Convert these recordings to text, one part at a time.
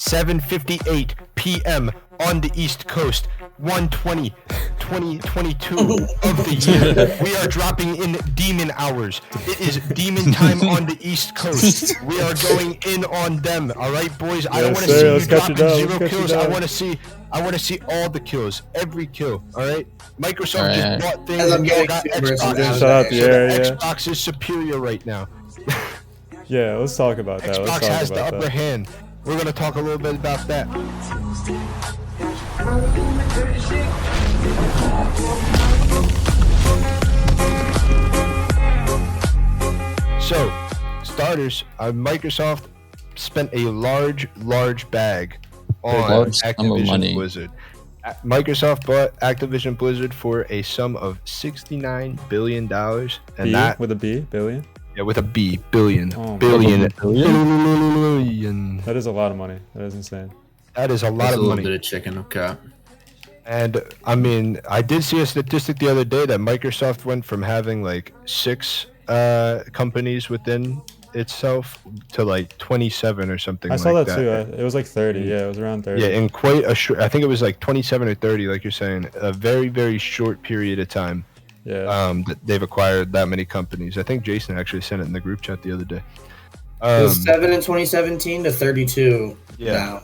7:58 p.m. on the East Coast, 1/20/2022 of the year. We are dropping in demon hours. It is demon time on the East Coast. We are going in on them. All right, boys. I don't want to see you dropping 0 kills. I want to see all the kills, every kill. All right. Microsoft just bought things and y'all got Xbox. Xbox is superior right now. Yeah, let's talk about that. Xbox has the upper hand. We're gonna talk a little bit about that. So, starters, Microsoft spent a large bag on Activision Blizzard. Microsoft bought Activision Blizzard for a sum of $69 billion, and that with a B, billion. Yeah, with a B, billion. Billion. That is a lot of money. That is insane. That is a lot of money. A little bit of chicken, okay. And I mean, I did see a statistic the other day that Microsoft went from having like 6 companies within itself to like 27 or something. I saw that too. It was like 30. Yeah, it was around 30. Yeah, in quite a short. I think it was like 27 or 30, like you're saying, a very short period of time. Yeah. That they've acquired that many companies. I think Jason actually sent it in the group chat the other day. It was 7 in 2017 to 32 now.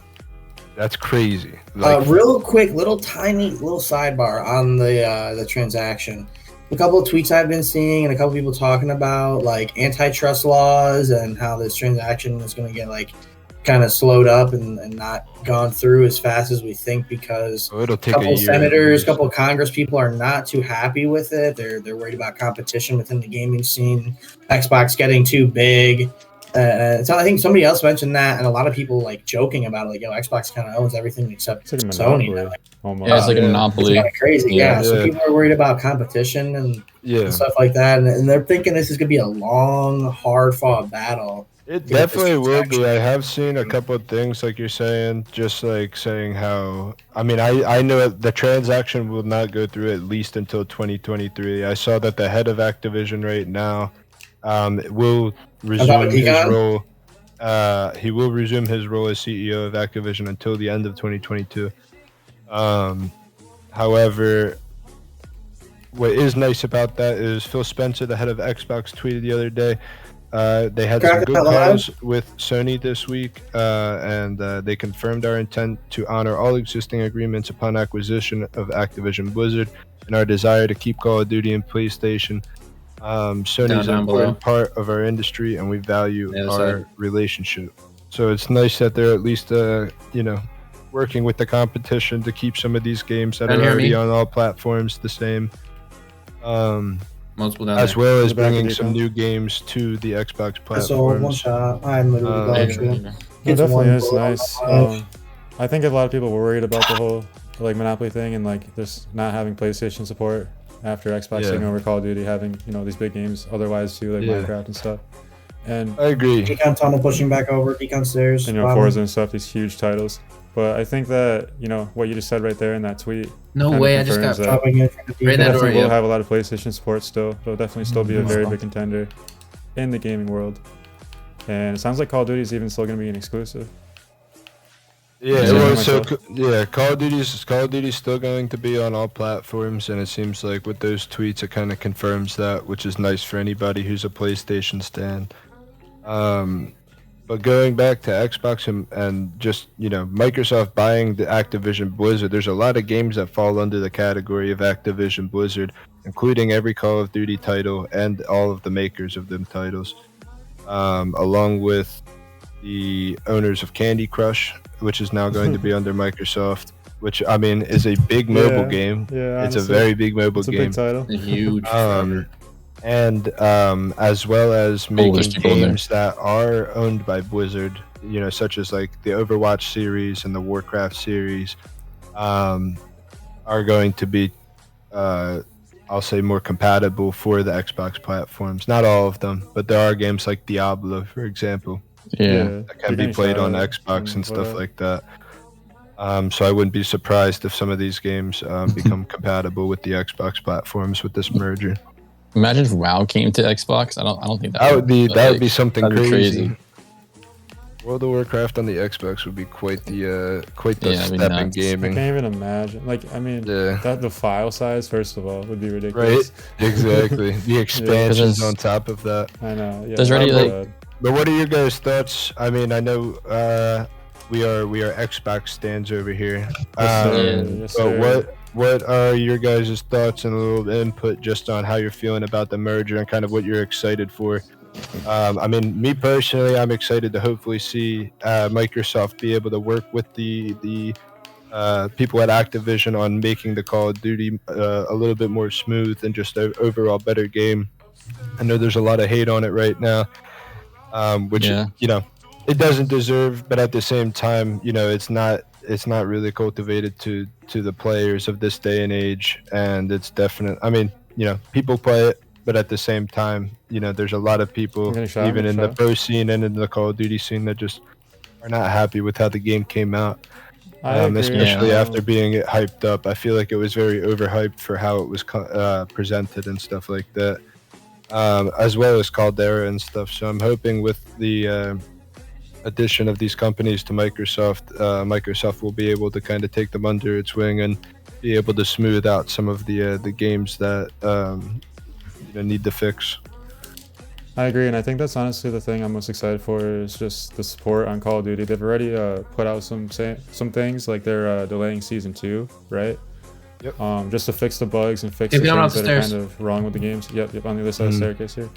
That's crazy. Real quick, little sidebar on the transaction. A couple of tweets I've been seeing and a couple people talking about like antitrust laws and how this transaction is going to get like kind of slowed up and not gone through as fast as we think because it'll take a couple senators, a couple of Congress people are not too happy with it. They're worried about competition within the gaming scene. Xbox getting too big. So I think somebody else mentioned that, and a lot of people like joking about it, like, "Yo, Xbox kind of owns everything except like Sony." Yeah, it's like a monopoly. It's kind of crazy. Yeah. So people are worried about competition and stuff like that, and they're thinking this is gonna be a long, hard-fought battle. It definitely will be. I have seen a couple of things like you're saying, just like saying how. I mean, I know the transaction will not go through at least until 2023. I saw that the head of Activision right now will resume his role. He will resume his role as CEO of Activision until the end of 2022. However, what is nice about that is Phil Spencer, the head of Xbox, tweeted the other day. They had some good calls with Sony this week, and they confirmed our intent to honor all existing agreements upon acquisition of Activision Blizzard and our desire to keep Call of Duty and PlayStation. Sony is an important part of our industry, and we value our relationship. So it's nice that they're at least, working with the competition to keep some of these games that are already on all platforms the same. As well as bringing some new games to the Xbox platforms. So one shot. I'm literally it definitely is nice. I think a lot of people were worried about the whole like monopoly thing and like just not having PlayStation support after Xbox taking over Call of Duty, having these big games otherwise too, like Minecraft and stuff. And I agree. Decon Tunnel pushing back over, Decon Stairs, and Forza and stuff, these huge titles. But I think that what you just said right there in that tweet. No way, I just got definitely will have a lot of PlayStation support still. It'll definitely still be a very big contender in the gaming world. And it sounds like Call of Duty is even still going to be an exclusive. Call of Duty is still going to be on all platforms, and it seems like with those tweets, it kind of confirms that, which is nice for anybody who's a PlayStation stan. But going back to Xbox and just, Microsoft buying the Activision Blizzard, there's a lot of games that fall under the category of Activision Blizzard, including every Call of Duty title and all of the makers of them titles, along with the owners of Candy Crush, which is now going to be under Microsoft, which, I mean, is a big mobile game. Yeah, it's a very big mobile game. It's a big title. A huge and as well as making games that are owned by Blizzard, such as like the Overwatch series and the Warcraft series, are going to be, I'll say, more compatible for the Xbox platforms. Not all of them, but there are games like Diablo, for example, that can be played on Xbox and stuff like that. So I wouldn't be surprised if some of these games become compatible with the Xbox platforms with this merger. Imagine if WoW came to Xbox. I don't think that would be something crazy. World of Warcraft on the Xbox would be quite the Yeah, step in I gaming. can't even imagine. Like, I mean, that the file size, first of all, would be ridiculous. Right? Exactly. The expansions there's- on top of that. I know. Yeah, There's already, that'd be like- bad. But what are your guys' thoughts? I mean, I know we are Xbox stands over here. Yes, sir. Yeah. Yes, But sir. what are your guys' thoughts and a little input just on how you're feeling about the merger and kind of what you're excited for? I mean, me personally, I'm excited to hopefully see Microsoft be able to work with the people at Activision on making the Call of Duty a little bit more smooth and just an overall better game. I know there's a lot of hate on it right now, which Yeah. it doesn't deserve, but at the same time, it's not really cultivated to the players of this day and age, and it's definite. I mean, people play it, but at the same time, there's a lot of people, I'm gonna shot, even in the shot. pro scene and in the Call of Duty scene, that just are not happy with how the game came out. I agree. Especially Yeah. after being hyped up. I feel like it was very overhyped for how it was presented and stuff like that, as well as Caldera and stuff. So I'm hoping with the addition of these companies to Microsoft, Microsoft will be able to kind of take them under its wing and be able to smooth out some of the games that need to fix. I agree, and I think that's honestly the thing I'm most excited for is just the support on Call of Duty. They've already put out some things, like they're delaying Season 2, right? Yep. Just to fix the bugs and fix If the you don't things that are upstairs. kind of wrong with the games. Yep, on the other side of the staircase here.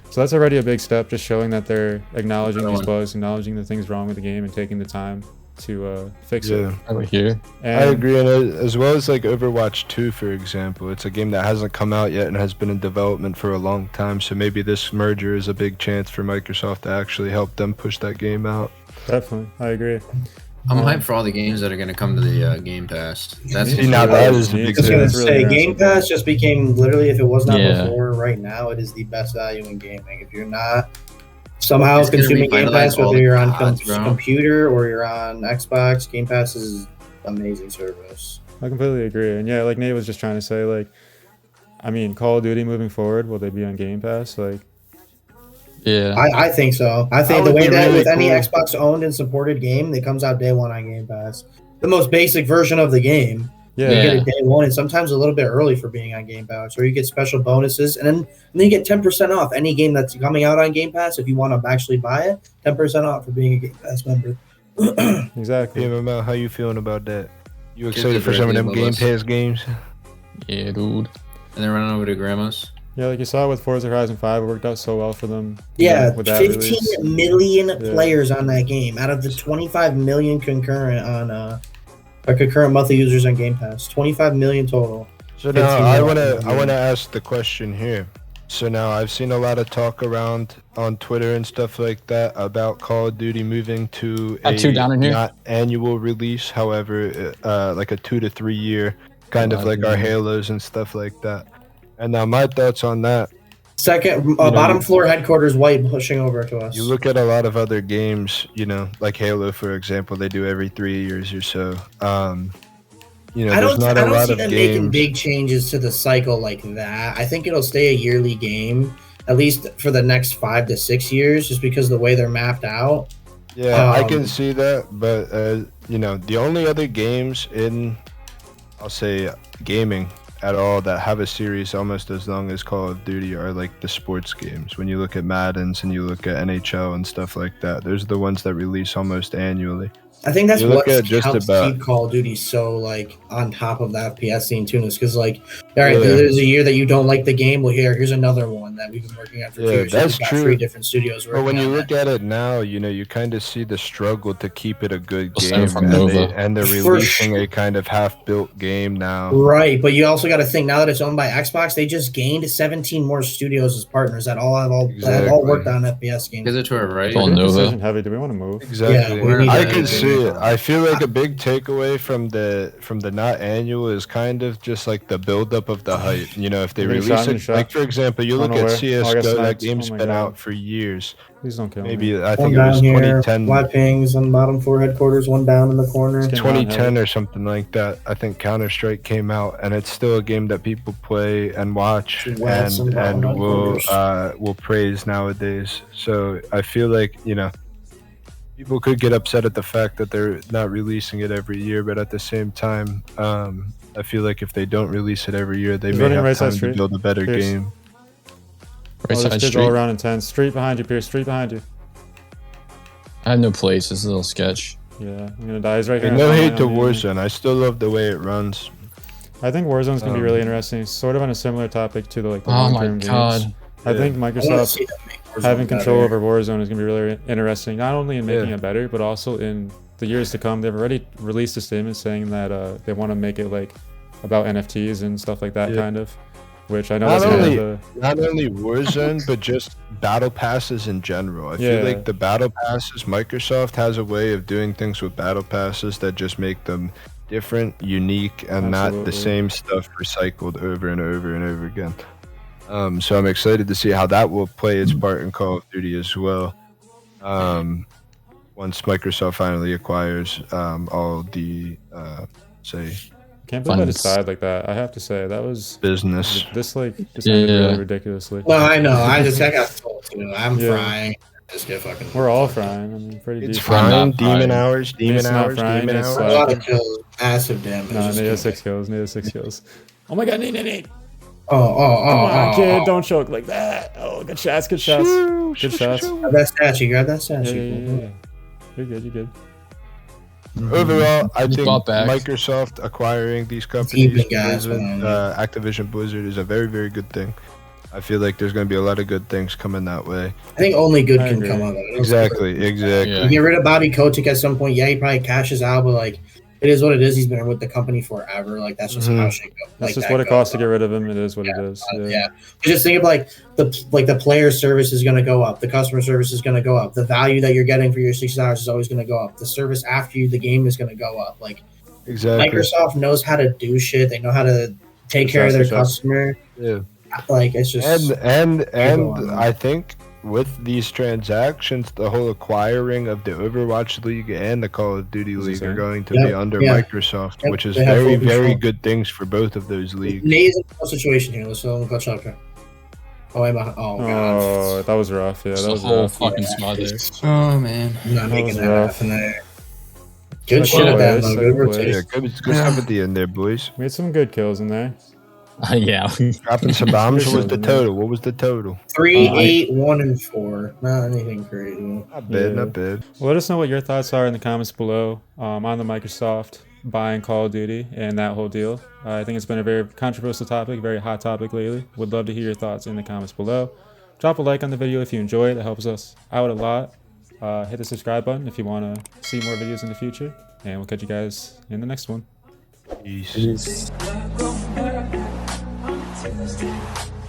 So that's already a big step, just showing that they're acknowledging these bugs, acknowledging the things wrong with the game, and taking the time to fix it. Yeah. Over here. And I agree, and as well as like Overwatch 2, for example, it's a game that hasn't come out yet and has been in development for a long time. So maybe this merger is a big chance for Microsoft to actually help them push that game out. Definitely, I agree. I'm hyped for all the games that are gonna come to the Game Pass. That's See, now that is a Me big I was gonna That's thing. really say, Game interesting. Pass just became literally, if it was not Yeah. before, right now it is the best value in gaming. If you're not somehow It's gonna consuming Game revitalize Pass, all whether the you're on gods, bro. computer or you're on Xbox, Game Pass is amazing service. I completely agree. And yeah, like Nate was just trying to say, like, I mean, Call of Duty moving forward, will they be on Game Pass? Like, Yeah. I think so. I That think the would way be that really with any cool. Xbox owned and supported game that comes out day one on Game Pass, the most basic version of the game, yeah, you Yeah. get it day one, and sometimes a little bit early for being on Game Pass, or you get special bonuses, and then you get 10% off any game that's coming out on Game Pass. If you want to actually buy it, 10% off for being a Game Pass member. exactly. PMML, how you feeling about that? You Kids excited are for some of very them good Game with us. Pass games? Yeah, dude. And then running over to grandma's. Yeah, like you saw with Forza Horizon 5, it worked out so well for them. Yeah, with that 15 release. million Yeah. players on that game out of the 25 million concurrent on or concurrent monthly users on Game Pass. 25 million total. So now 15 I million. wanna ask the question here. So now I've seen a lot of talk around on Twitter and stuff like that about Call of Duty moving to Got two down in here. not annual release, however, like a 2 to 3 year, kind Oh, of I like our didn't know. Halos and stuff like that. And now my thoughts on that. Second, know, bottom you- floor headquarters white pushing over to us. You look at a lot of other games, like Halo, for example, they do every 3 years or so. I there's not I a don't lot see of them making games. big changes to the cycle like that. I think it'll stay a yearly game, at least for the next 5 to 6 years, just because of the way they're mapped out. Yeah, I can Um, see that, but the only other games in, I'll say, gaming at all that have a series almost as long as Call of Duty are like the sports games. When you look at Maddens and you look at NHL and stuff like that, those are the ones that release almost annually. I think that's You what look at just helps about- keep Call of Duty so like on top of the FPS scene too, is because like, all right, Yeah. there's a year that you don't like the game. Well, here's another one that we've been working on for 2 Yeah, years. that's We've got true. 3 different studios But working when you on look it. at it now, you kind of see the struggle to keep it a good Well, game, same from and, Nova. they're For releasing a kind of half-built game now. Right, but you also got to think now that it's owned by Xbox, they just gained 17 more studios as partners that all have all Exactly. worked on FPS games. Give it to her, right? Oh, We're Nova. decision heavy. Do we want to move? Exactly. Yeah, we need I to- can see it. I feel like a big takeaway from the not annual is kind of just like the buildup of the hype. If they Getting release shot in the it, shot. like for example, you look at Unaware. Oh, I CS:GO, got that sniped. game's Oh my been God. out for years. Please don't kill me. Maybe I One think it was down here, 2010, live pings on bottom floor headquarters, one down in the corner. It's getting 2010 or something like that. I think Counter-Strike came out, and it's still a game that people play and watch Well, some and bottom will headquarters. will praise nowadays. So I feel like people people could get upset at the fact that they're not releasing it every year, but at the same time, I feel like if they don't release it every year, they He's may running have right side time to street. build a better Pierce. game. Right Oh, there's side kids street. all around intense. Street behind you, Pierce. Street behind you. I have no place. This is a little sketch. Yeah, I'm gonna die. He's right here. Hey, no on hate my- to on the enemy. Warzone. I still love the way it runs. I think Warzone's gonna be really Um, interesting. Sort of on a similar topic to the Oh long-term my god. games. I Yeah. think I want to Microsoft see them make Warzone having control better. over Warzone is gonna be really interesting. Not only in making Yeah. it better, but also in the years to come. They've already released a statement saying that they want to make it like about NFTs and stuff like that, Yeah. kind of. Which I know Not that's kind only- of Not only Warzone, but just battle passes in general. I Yeah. feel like the battle passes, Microsoft has a way of doing things with battle passes that just make them different, unique, and not Absolutely. the same stuff recycled over and over and over again. So I'm excited to see how that will play its part in Call of Duty as well. Once Microsoft finally acquires all the say can't believe that Funds. it's died like that. I have to say that was business. this like just ended Yeah. really ridiculously. Well, I know. I got told too. I'm Yeah. frying. Just get fucking. We're all frying. I mean, pretty It's decent. frying, not demon frying. hours, demon It's not hours, frying, demon it's hours. A like- lot of kills, massive damage. Nah, Just Nate has kidding. 6 kills. Nate has 6 kills. Oh my god, Nate. Oh, Come on, kid. oh. Don't choke like that. Oh, good shots. Good shots. Shoo, Good shoo, shots. shoo. Grab that statue. Grab that Yeah, statue. yeah. You're good. You're good. Overall, I Just think bought back. Microsoft acquiring these companies, Even guys, Blizzard, man. Activision Blizzard, is a very, very good thing. I feel like there's going to be a lot of good things coming that way. I think only good I can agree. come of it. Exactly. Yeah. You get rid of Bobby Kotick at some point. Yeah, he probably cashes out, but like, it is what it is. He's been with the company forever. Like, that's just how shit goes. That's just what it costs to get rid of him. It is what it is. Yeah. Just think of like the player service is going to go up. The customer service is going to go up. The value that you're getting for your $60 is always going to go up. The service after you, the game is going to go up. Like, Exactly. Microsoft knows how to do shit. They know how to take care of their customer. Yeah. Like, it's just And on. I think with these transactions, the whole acquiring of the Overwatch League and the Call of Duty That's League are insane. going to Yep, be under yeah. Microsoft, Yep, which is they have very, full very control. good things for both of those leagues. Nate's in a situation here. Let's go Chucker. Oh, I'm oh Oh, god. that was rough. Yeah, There's that a was whole rough. fucking squad there. Oh man. I'm not that making was that rough. happen there. Good Second shit at that, place, though. second Good place. Yeah, rotation. good stuff at the end there, boys. We had some good kills in there. Yeah. Dropping some bombs. What was the total? What was the total? 3, 8, 1, and 4. Not anything crazy. Not bad, Yeah. not bad. Well, let us know what your thoughts are in the comments below on the Microsoft buying Call of Duty and that whole deal. I think it's been a very controversial topic, very hot topic lately. Would love to hear your thoughts in the comments below. Drop a like on the video if you enjoy it. It helps us out a lot. Hit the subscribe button if you want to see more videos in the future. And we'll catch you guys in the next one. Peace. Tuesday,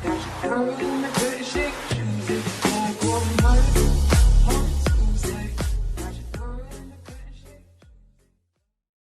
got your girl in the good shit.